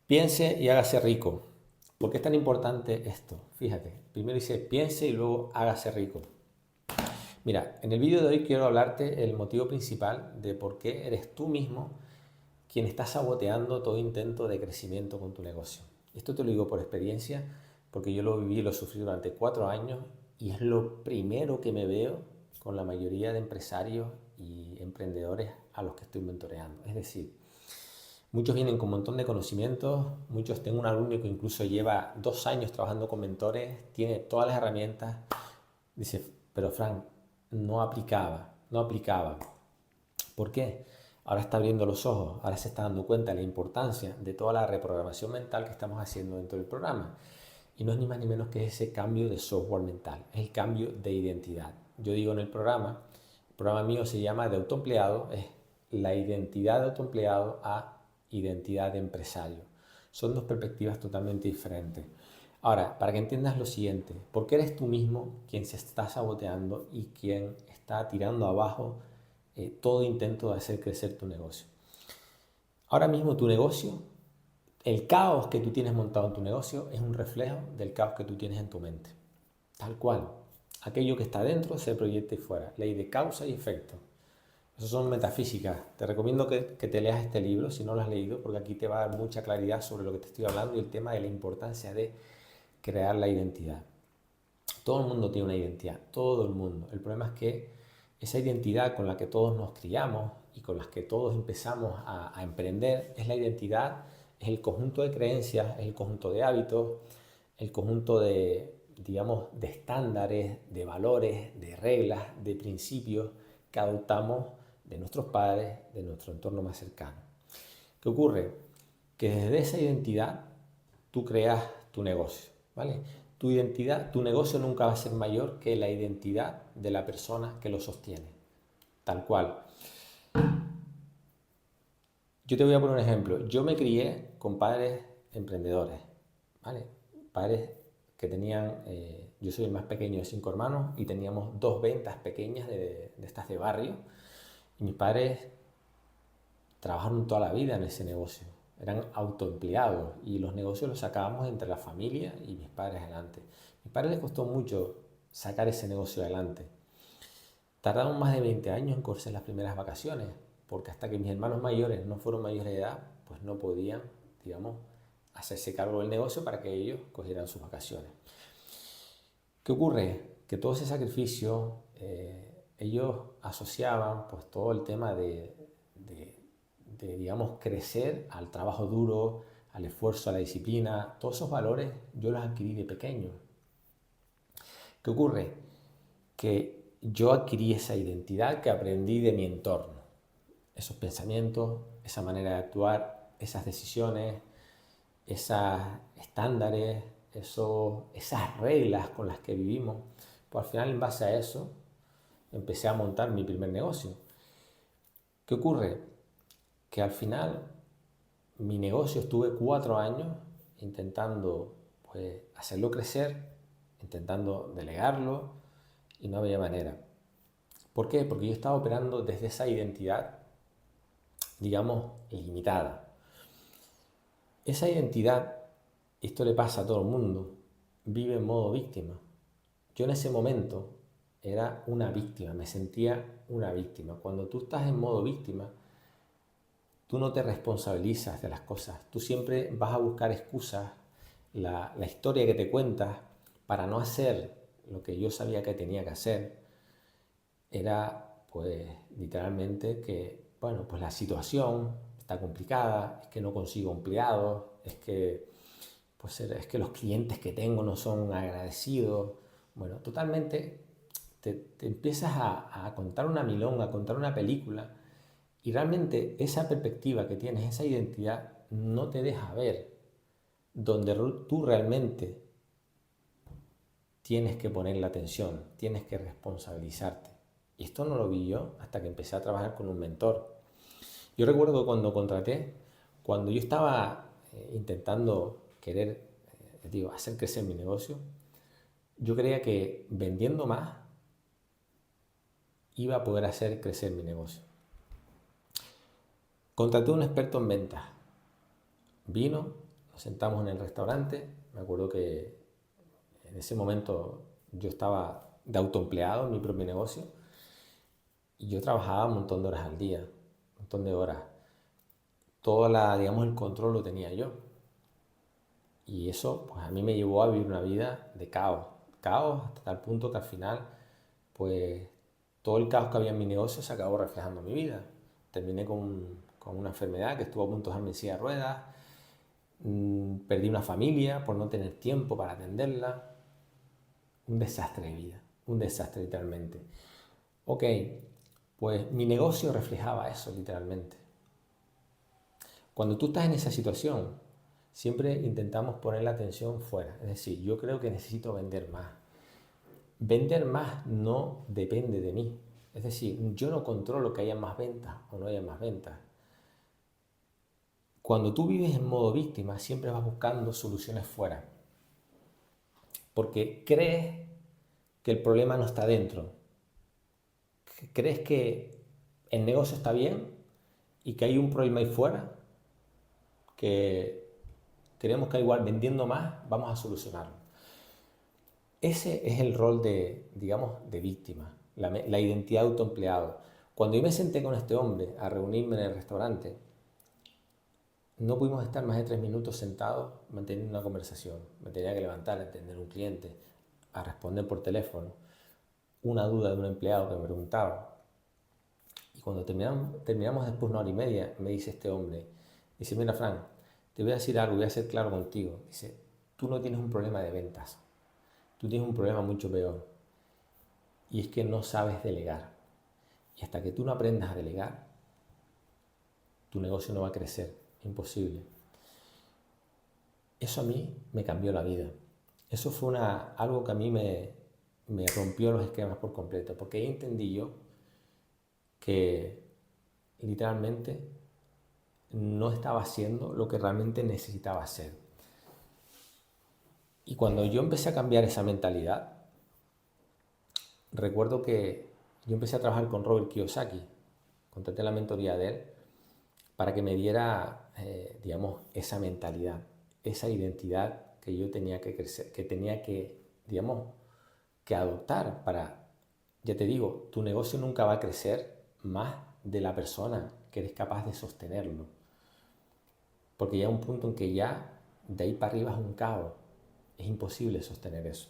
Piense y hágase rico. ¿Por qué es tan importante esto? Fíjate, primero dice piense y luego hágase rico. Mira, en el vídeo de hoy quiero hablarte el motivo principal de por qué eres tú mismo quien está saboteando todo intento de crecimiento con tu negocio. Esto te lo digo por experiencia, porque yo lo viví y lo sufrí durante 4 años y es lo primero que me veo con la mayoría de empresarios y emprendedores a los que estoy mentoreando. Es decir, muchos vienen con un montón de conocimientos, muchos tengo un alumno que incluso lleva 2 años trabajando con mentores, tiene todas las herramientas, dice, pero Frank, no aplicaba. ¿Por qué? Ahora está abriendo los ojos, ahora se está dando cuenta de la importancia de toda la reprogramación mental que estamos haciendo dentro del programa. Y no es ni más ni menos que ese cambio de software mental, es el cambio de identidad. Yo digo en el programa mío se llama de autoempleado, es la identidad de autoempleado a identidad de empresario. Son dos perspectivas totalmente diferentes. Ahora, para que entiendas lo siguiente, ¿por qué eres tú mismo quien se está saboteando y quien está tirando abajo todo intento de hacer crecer tu negocio? Ahora mismo tu negocio, el caos que tú tienes montado en tu negocio es un reflejo del caos que tú tienes en tu mente. Tal cual. Aquello que está dentro se proyecta fuera. Ley de causa y efecto. Eso son metafísicas. Te recomiendo que te leas este libro si no lo has leído, porque aquí te va a dar mucha claridad sobre lo que te estoy hablando y el tema de la importancia de crear la identidad. Todo el mundo tiene una identidad, todo el mundo. El problema es que esa identidad con la que todos nos criamos y con la que todos empezamos a emprender es la identidad, es el conjunto de creencias, es el conjunto de hábitos, el conjunto de, digamos, de estándares, de valores, de reglas, de principios que adoptamos de nuestros padres, de nuestro entorno más cercano. ¿Qué ocurre? Que desde esa identidad tú creas tu negocio, ¿vale? Tu identidad, tu negocio nunca va a ser mayor que la identidad de la persona que lo sostiene, tal cual. Yo te voy a poner un ejemplo. Yo me crié con padres emprendedores, ¿vale? Padres que tenían, yo soy el más pequeño de 5 hermanos y teníamos 2 ventas pequeñas de estas de barrio. Y mis padres trabajaron toda la vida en ese negocio. Eran autoempleados y los negocios los sacábamos entre la familia y mis padres adelante. A mis padres les costó mucho sacar ese negocio adelante. Tardaron más de 20 años en cogerse las primeras vacaciones, porque hasta que mis hermanos mayores no fueron mayores de edad, pues no podían, digamos, hacerse cargo del negocio para que ellos cogieran sus vacaciones. ¿Qué ocurre? Que todo ese sacrificio, ellos asociaban pues todo el tema de, digamos, crecer al trabajo duro, al esfuerzo, a la disciplina. Todos esos valores yo los adquirí de pequeño. ¿Qué ocurre? Que yo adquirí esa identidad que aprendí de mi entorno. Esos pensamientos, esa manera de actuar, esas decisiones, esos estándares, esas reglas con las que vivimos. Pues al final, en base a eso, empecé a montar mi primer negocio. ¿Qué ocurre? Que al final mi negocio estuve 4 años intentando pues, hacerlo crecer, intentando delegarlo y no había manera. ¿Por qué? Porque yo estaba operando desde esa identidad, digamos, limitada. Esa identidad, esto le pasa a todo el mundo, vive en modo víctima. Yo en ese momento era una víctima, me sentía una víctima. Cuando tú estás en modo víctima, tú no te responsabilizas de las cosas, tú siempre vas a buscar excusas, la historia que te cuentas para no hacer lo que yo sabía que tenía que hacer era pues literalmente que, bueno, pues la situación está complicada, es que no consigo empleados, es que los clientes que tengo no son agradecidos. Bueno, totalmente te empiezas a contar una milonga, a contar una película y realmente esa perspectiva que tienes, esa identidad, no te deja ver donde tú realmente tienes que poner la atención, tienes que responsabilizarte. Y esto no lo vi yo hasta que empecé a trabajar con un mentor. Yo recuerdo cuando yo estaba intentando hacer crecer mi negocio, yo creía que vendiendo más iba a poder hacer crecer mi negocio. Contraté a un experto en ventas. Vino, nos sentamos en el restaurante. Me acuerdo que en ese momento yo estaba de autoempleado en mi propio negocio y yo trabajaba un montón de horas al día, un montón de horas. Digamos, el control lo tenía yo. Y eso, pues a mí me llevó a vivir una vida de caos. Caos hasta tal punto que al final, pues todo el caos que había en mi negocio se acabó reflejando en mi vida. Terminé con una enfermedad que estuvo a punto de dejarme en silla de ruedas. Perdí una familia por no tener tiempo para atenderla. Un desastre de vida, un desastre literalmente. Ok, pues mi negocio reflejaba eso literalmente. Cuando tú estás en esa situación, siempre intentamos poner la atención fuera. Es decir, yo creo que necesito vender más. Vender más no depende de mí. Es decir, yo no controlo que haya más ventas o no haya más ventas. Cuando tú vives en modo víctima, siempre vas buscando soluciones fuera. Porque crees que el problema no está dentro. Crees que el negocio está bien y que hay un problema ahí fuera que creemos que igual vendiendo más vamos a solucionarlo. Ese es el rol de, digamos, de víctima, la identidad de autoempleado. Cuando yo me senté con este hombre a reunirme en el restaurante, no pudimos estar más de 3 minutos sentados manteniendo una conversación. Me tenía que levantar a atender a un cliente, a responder por teléfono, una duda de un empleado que me preguntaba. Y cuando terminamos después 1 hora y media, me dice este hombre, dice, mira Fran, te voy a decir algo, voy a ser claro contigo. Dice, tú no tienes un problema de ventas, tú tienes un problema mucho peor. Y es que no sabes delegar. Y hasta que tú no aprendas a delegar, tu negocio no va a crecer. Imposible. Eso a mí me cambió la vida. Eso fue algo que a mí me rompió los esquemas por completo. Porque ahí entendí yo que literalmente no estaba haciendo lo que realmente necesitaba hacer. Y cuando yo empecé a cambiar esa mentalidad, recuerdo que yo empecé a trabajar con Robert Kiyosaki, contraté la mentoría de él para que me diera, digamos, esa mentalidad, esa identidad que yo tenía que crecer, que tenía que, digamos, que adoptar para, ya te digo, tu negocio nunca va a crecer más de la persona que eres capaz de sostenerlo. Porque llega un punto en que ya de ahí para arriba es un caos, es imposible sostener eso.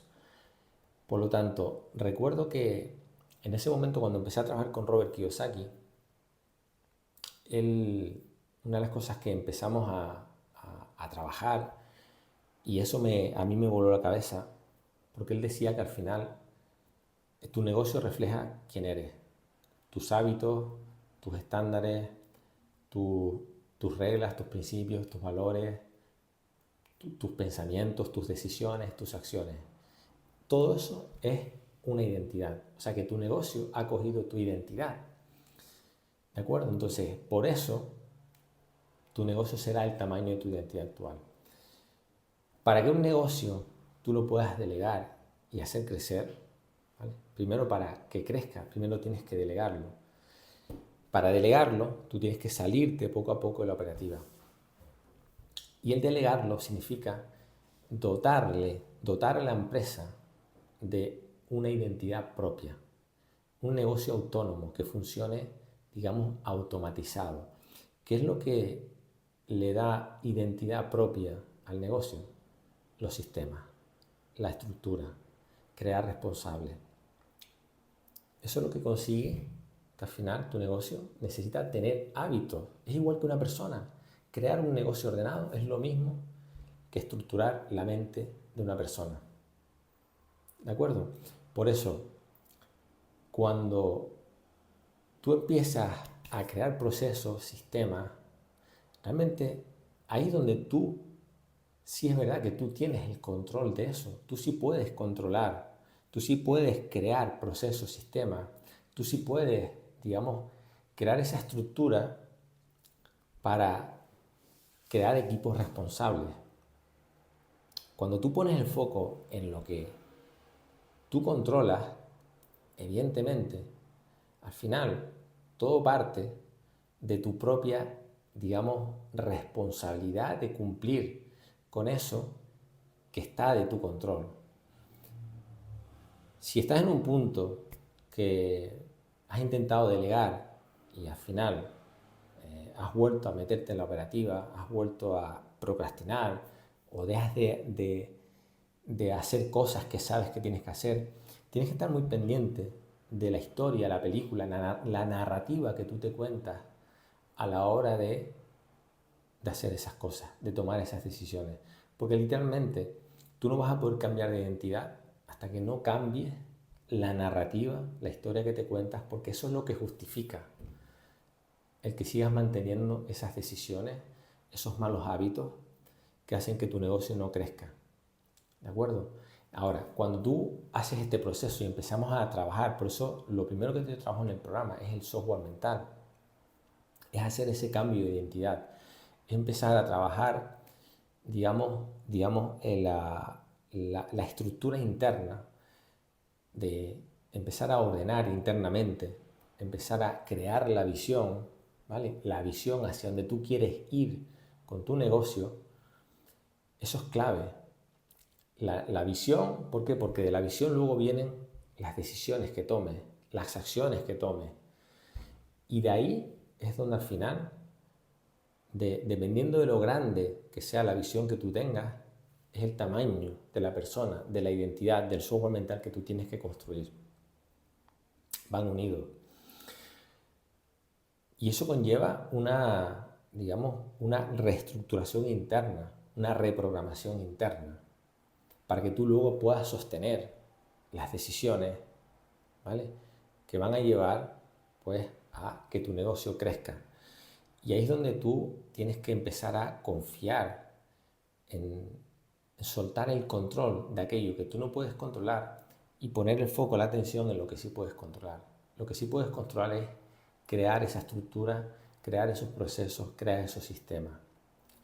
Por lo tanto, recuerdo que en ese momento cuando empecé a trabajar con Robert Kiyosaki, una de las cosas que empezamos a trabajar, y eso a mí me voló la cabeza, porque él decía que al final tu negocio refleja quién eres, tus hábitos, tus estándares, tus reglas, tus principios, tus valores, tus pensamientos, tus decisiones, tus acciones. Todo eso es una identidad. O sea que tu negocio ha cogido tu identidad. ¿De acuerdo? Entonces, por eso tu negocio será el tamaño de tu identidad actual. Para que un negocio tú lo puedas delegar y hacer crecer, ¿vale? Primero para que crezca, primero tienes que delegarlo. Para delegarlo, tú tienes que salirte poco a poco de la operativa. Y el delegarlo significa dotar a la empresa de una identidad propia, un negocio autónomo que funcione, digamos, automatizado. ¿Qué es lo que le da identidad propia al negocio? Los sistemas, la estructura, crear responsables. Eso es lo que consigue que al final tu negocio necesita tener hábitos. Es igual que una persona. Crear un negocio ordenado es lo mismo que estructurar la mente de una persona. ¿De acuerdo? Por eso, cuando tú empiezas a crear procesos, sistemas, realmente ahí es donde tú, sí es verdad que tú tienes el control de eso, tú sí puedes controlar, tú sí puedes crear procesos, sistemas, tú sí puedes, digamos, crear esa estructura para crear equipos responsables. Cuando tú pones el foco en lo que tú controlas, evidentemente, al final, todo parte de tu propia, digamos, responsabilidad de cumplir, con eso que está de tu control. Si estás en un punto que has intentado delegar y al final has vuelto a meterte en la operativa, has vuelto a procrastinar o dejas de hacer cosas que sabes que tienes que hacer, tienes que estar muy pendiente de la historia, la película, la narrativa que tú te cuentas a la hora de hacer esas cosas, de tomar esas decisiones. Porque literalmente tú no vas a poder cambiar de identidad hasta que no cambies la narrativa, la historia que te cuentas, porque eso es lo que justifica el que sigas manteniendo esas decisiones, esos malos hábitos que hacen que tu negocio no crezca. ¿De acuerdo? Ahora, cuando tú haces este proceso y empezamos a trabajar, por eso lo primero que yo trabajo en el programa es el software mental, es hacer ese cambio de identidad, es empezar a trabajar, digamos la estructura interna, de empezar a ordenar internamente, empezar a crear la visión, ¿vale? La visión hacia donde tú quieres ir con tu negocio, eso es clave. La visión, ¿por qué? Porque de la visión luego vienen las decisiones que tomes, las acciones que tomes. Y de ahí es donde al final, dependiendo de lo grande que sea la visión que tú tengas, es el tamaño de la persona, de la identidad, del software mental que tú tienes que construir. Van unidos. Y eso conlleva una reestructuración interna, una reprogramación interna, para que tú luego puedas sostener las decisiones, ¿vale?, que van a llevar pues a que tu negocio crezca. Y ahí es donde tú tienes que empezar a confiar en soltar el control de aquello que tú no puedes controlar y poner el foco, la atención en lo que sí puedes controlar. Lo que sí puedes controlar es crear esa estructura, crear esos procesos, crear esos sistemas.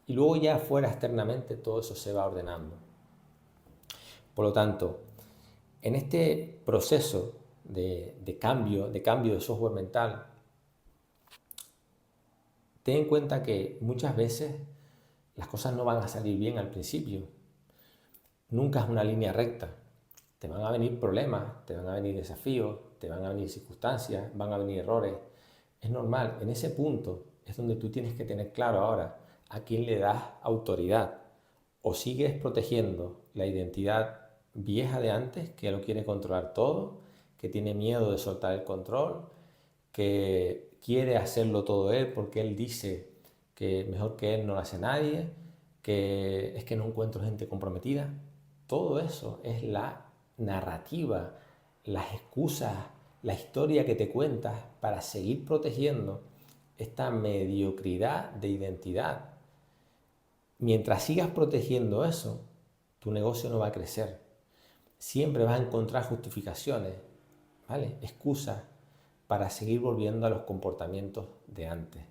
Y luego ya afuera, externamente, todo eso se va ordenando. Por lo tanto, en este proceso de cambio de software mental, ten en cuenta que muchas veces las cosas no van a salir bien al principio. Nunca es una línea recta. Te van a venir problemas, te van a venir desafíos, te van a venir circunstancias, van a venir errores. Es normal. En ese punto es donde tú tienes que tener claro ahora a quién le das autoridad. O sigues protegiendo la identidad vieja de antes, que lo quiere controlar todo, que tiene miedo de soltar el control, que quiere hacerlo todo él porque él dice que mejor que él no lo hace nadie, que es que no encuentro gente comprometida. Todo eso es la narrativa, las excusas, la historia que te cuentas para seguir protegiendo esta mediocridad de identidad. Mientras sigas protegiendo eso, tu negocio no va a crecer. Siempre vas a encontrar justificaciones, ¿vale?, excusas para seguir volviendo a los comportamientos de antes.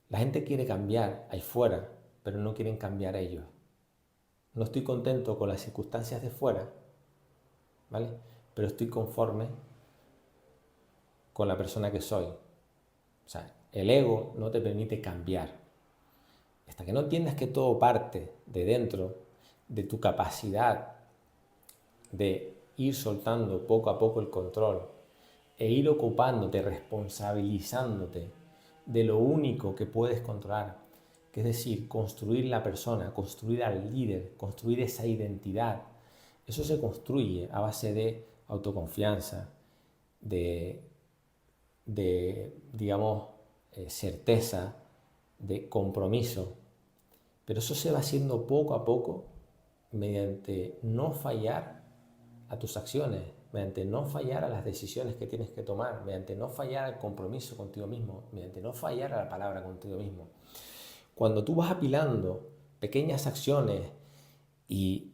La gente quiere cambiar ahí fuera, pero no quieren cambiar ellos. No estoy contento con las circunstancias de fuera, ¿vale?, pero estoy conforme con la persona que soy. O sea, el ego no te permite cambiar. Hasta que no entiendas que todo parte de dentro, de tu capacidad de ir soltando poco a poco el control e ir ocupándote, responsabilizándote de lo único que puedes controlar, que es decir, construir la persona, construir al líder, construir esa identidad. Eso se construye a base de autoconfianza, de certeza, de compromiso. Pero eso se va haciendo poco a poco mediante no fallar a tus acciones, mediante no fallar a las decisiones que tienes que tomar, mediante no fallar al compromiso contigo mismo, mediante no fallar a la palabra contigo mismo. Cuando tú vas apilando pequeñas acciones y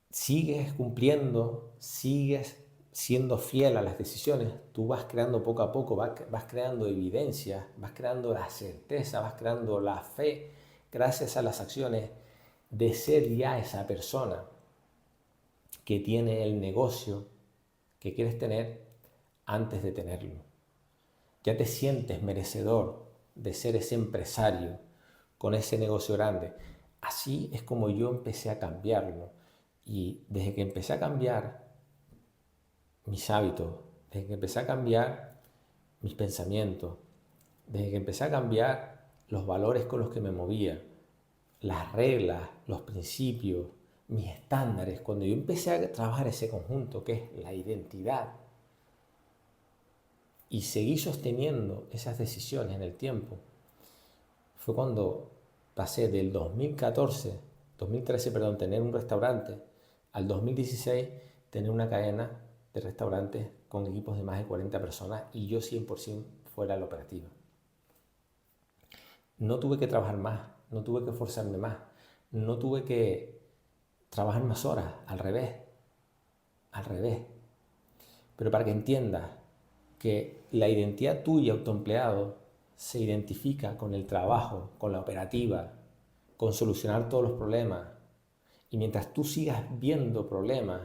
sigues cumpliendo, sigues siendo fiel a las decisiones, tú vas creando poco a poco, vas creando evidencia, vas creando la certeza, vas creando la fe, gracias a las acciones, de ser ya esa persona que tiene el negocio que quieres tener antes de tenerlo. Ya te sientes merecedor de ser ese empresario con ese negocio grande Así es como yo empecé a cambiarlo. Y desde que empecé a cambiar mis hábitos, desde que empecé a cambiar mis pensamientos, desde que empecé a cambiar los valores con los que me movía, las reglas, los principios, mis estándares, cuando yo empecé a trabajar ese conjunto que es la identidad y seguí sosteniendo esas decisiones en el tiempo, fue cuando pasé del 2013, perdón, tener un restaurante, al 2016 tener una cadena de restaurantes con equipos de más de 40 personas y yo 100% fuera la operativa. No tuve que trabajar más, no tuve que esforzarme más, no tuve que trabajar más horas, al revés, al revés. Pero para que entiendas que la identidad tuya, autoempleado, se identifica con el trabajo, con la operativa, con solucionar todos los problemas. Y mientras tú sigas viendo problemas,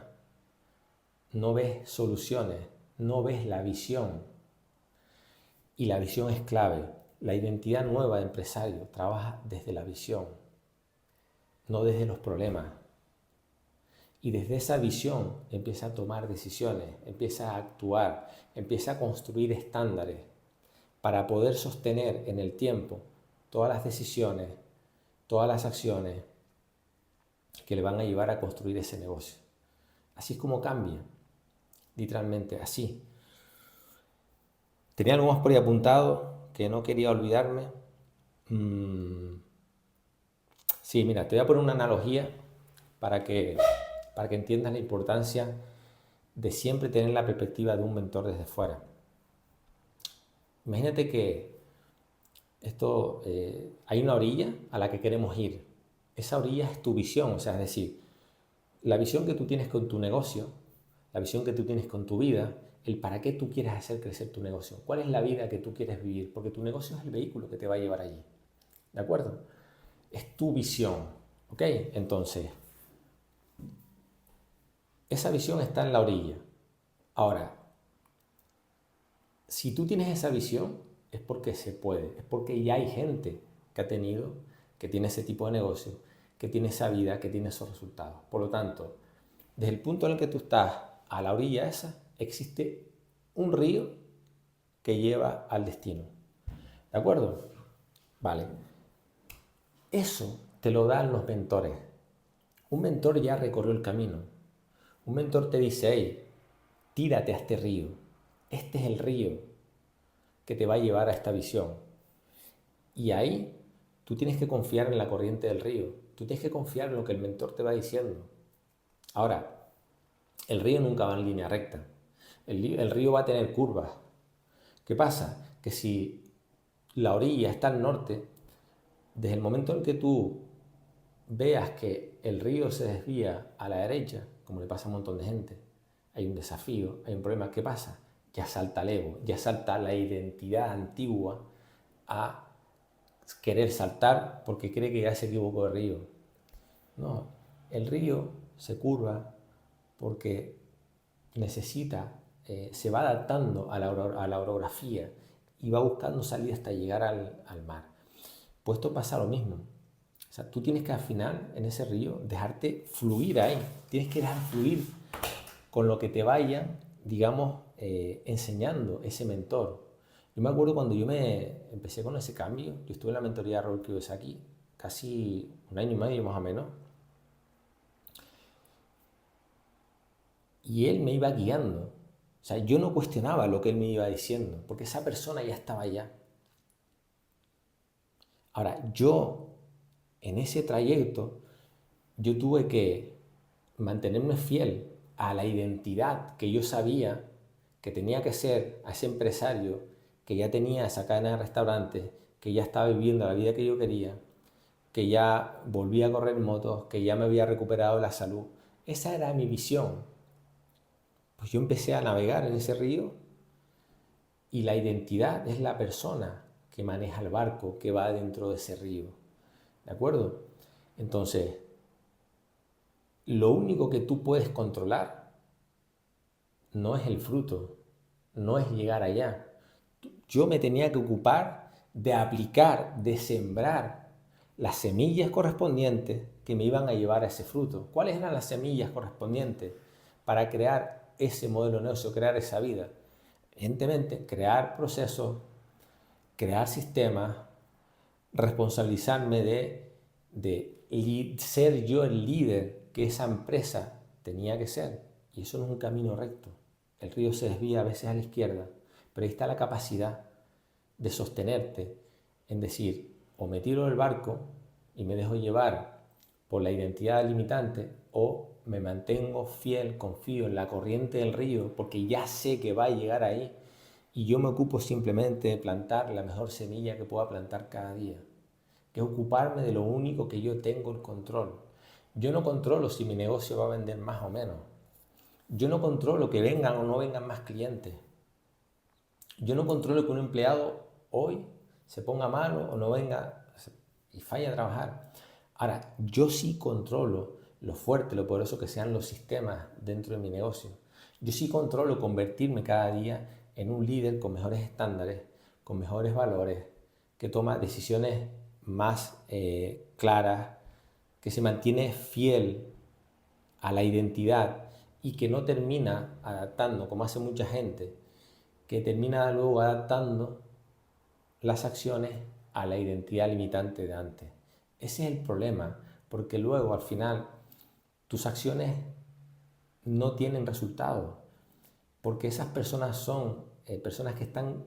no ves soluciones, no ves la visión. Y la visión es clave. La identidad nueva de empresario trabaja desde la visión, no desde los problemas. Y desde esa visión empieza a tomar decisiones, empieza a actuar, empieza a construir estándares para poder sostener en el tiempo todas las decisiones, todas las acciones que le van a llevar a construir ese negocio. Así es como cambia, literalmente así. Tenía algo más por ahí apuntado que no quería olvidarme. Sí, mira, te voy a poner una analogía para que entiendas la importancia de siempre tener la perspectiva de un mentor desde fuera. Imagínate que hay una orilla a la que queremos ir. Esa orilla es tu visión, o sea, es decir, la visión que tú tienes con tu negocio, la visión que tú tienes con tu vida, el para qué tú quieres hacer crecer tu negocio, cuál es la vida que tú quieres vivir, porque tu negocio es el vehículo que te va a llevar allí. ¿De acuerdo? Es tu visión, ¿ok? Entonces, esa visión está en la orilla. Ahora, si tú tienes esa visión, es porque se puede, es porque ya hay gente que ha tenido, que tiene ese tipo de negocio, que tiene esa vida, que tiene esos resultados. Por lo tanto, desde el punto en el que tú estás a la orilla esa, existe un río que lleva al destino. ¿De acuerdo? Vale. Eso te lo dan los mentores. Un mentor ya recorrió el camino. Un mentor te dice, hey, tírate a este río. Este es el río que te va a llevar a esta visión. Y ahí tú tienes que confiar en la corriente del río. Tú tienes que confiar en lo que el mentor te va diciendo. Ahora, el río nunca va en línea recta. El río va a tener curvas. ¿Qué pasa? Que si la orilla está al norte, desde el momento en que tú veas que el río se desvía a la derecha, como le pasa a un montón de gente, hay un desafío, hay un problema, ¿qué pasa? Ya salta el ego, ya salta la identidad antigua a querer saltar porque cree que ya se equivocó de río. No, el río se curva porque necesita, se va adaptando a la orografía y va buscando salida hasta llegar al mar. Pues esto pasa lo mismo. O sea, tú tienes que al final, en ese río, dejarte fluir ahí. Tienes que dejar fluir con lo que te vaya, digamos, enseñando ese mentor. Yo me acuerdo cuando yo me empecé con ese cambio, yo estuve en la mentoría de Robert Kiyosaki casi un año y medio más o menos, y él me iba guiando. O sea, yo no cuestionaba lo que él me iba diciendo, porque esa persona ya estaba allá. Ahora, yo, en ese trayecto, yo tuve que mantenerme fiel a la identidad que yo sabía que tenía que ser, a ese empresario que ya tenía esa cadena de restaurantes, que ya estaba viviendo la vida que yo quería, que ya volvía a correr motos, que ya me había recuperado la salud. Esa era mi visión. Pues yo empecé a navegar en ese río y la identidad es la persona que maneja el barco, que va dentro de ese río. ¿De acuerdo? Entonces, lo único que tú puedes controlar no es el fruto, no es llegar allá. Yo me tenía que ocupar de aplicar, de sembrar las semillas correspondientes que me iban a llevar a ese fruto. ¿Cuáles eran las semillas correspondientes para crear ese modelo de negocio, crear esa vida? Evidentemente, crear procesos, crear sistemas, responsabilizarme de ser yo el líder que esa empresa tenía que ser. Y eso no es un camino recto. El río se desvía a veces a la izquierda, pero ahí está la capacidad de sostenerte en decir, o me tiro del barco y me dejo llevar por la identidad limitante, o me mantengo fiel, confío en la corriente del río, porque ya sé que va a llegar ahí, y yo me ocupo simplemente de plantar la mejor semilla que pueda plantar cada día, que es ocuparme de lo único que yo tengo el control. Yo no controlo si mi negocio va a vender más o menos. Yo no controlo que vengan o no vengan más clientes. Yo no controlo que un empleado hoy se ponga malo o no venga y falle a trabajar. Ahora, yo sí controlo lo fuerte, lo poderoso que sean los sistemas dentro de mi negocio. Yo sí controlo convertirme cada día en un líder con mejores estándares, con mejores valores, que toma decisiones más claras, que se mantiene fiel a la identidad y que no termina adaptando, como hace mucha gente, que termina luego adaptando las acciones a la identidad limitante de antes. Ese es el problema, porque luego al final tus acciones no tienen resultados, porque esas personas son personas que están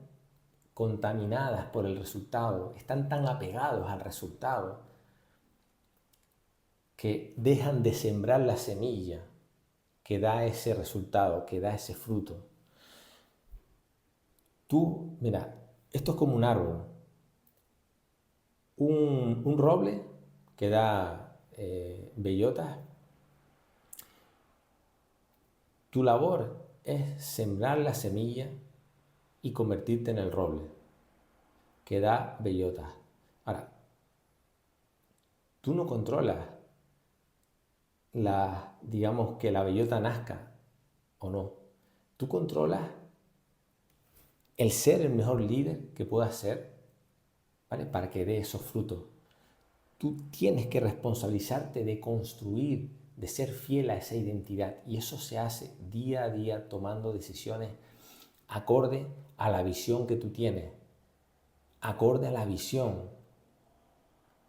contaminadas por el resultado, están tan apegados al resultado que dejan de sembrar la semilla que da ese resultado, que da ese fruto. Tú, mira, esto es como un árbol. Un roble que da bellotas. Tu labor es sembrar la semilla y convertirte en el roble que da bellotas. Ahora, tú no controlas digamos, que la bellota nazca o no. Tú controlas el ser el mejor líder que puedas ser, ¿vale? Para que dé esos frutos. Tú tienes que responsabilizarte de construir, de ser fiel a esa identidad. Y eso se hace día a día tomando decisiones acorde a la visión que tú tienes. Acorde a la visión.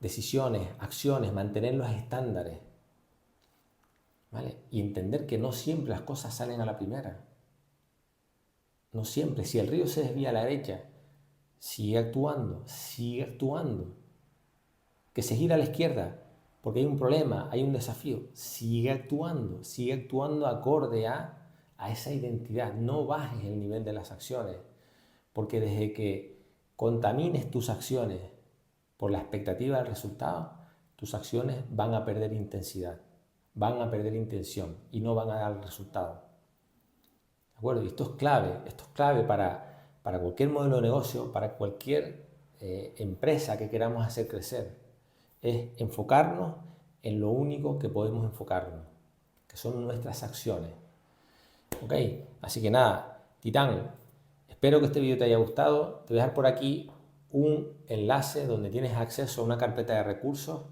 Decisiones, acciones, mantener los estándares. ¿Vale? Y entender que no siempre las cosas salen a la primera. No siempre. Si el río se desvía a la derecha, sigue actuando, sigue actuando. Que se gira a la izquierda porque hay un problema, hay un desafío, sigue actuando acorde a esa identidad. No bajes el nivel de las acciones, porque desde que contamines tus acciones por la expectativa del resultado, tus acciones van a perder intensidad, van a perder intención y no van a dar resultado. ¿De acuerdo? Y esto es clave para cualquier modelo de negocio, para cualquier empresa que queramos hacer crecer. Es enfocarnos en lo único que podemos enfocarnos, que son nuestras acciones. ¿Ok? Así que nada, Titán, espero que este vídeo te haya gustado. Te voy a dejar por aquí un enlace donde tienes acceso a una carpeta de recursos.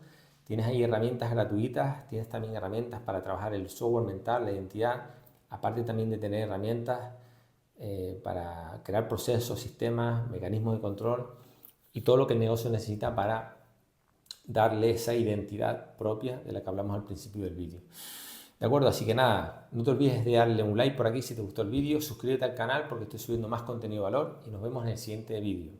Tienes ahí herramientas gratuitas, tienes también herramientas para trabajar el software mental, la identidad, aparte también de tener herramientas para crear procesos, sistemas, mecanismos de control y todo lo que el negocio necesita para darle esa identidad propia de la que hablamos al principio del vídeo. ¿De acuerdo? Así que nada, no te olvides de darle un like por aquí si te gustó el vídeo, suscríbete al canal porque estoy subiendo más contenido de valor y nos vemos en el siguiente vídeo.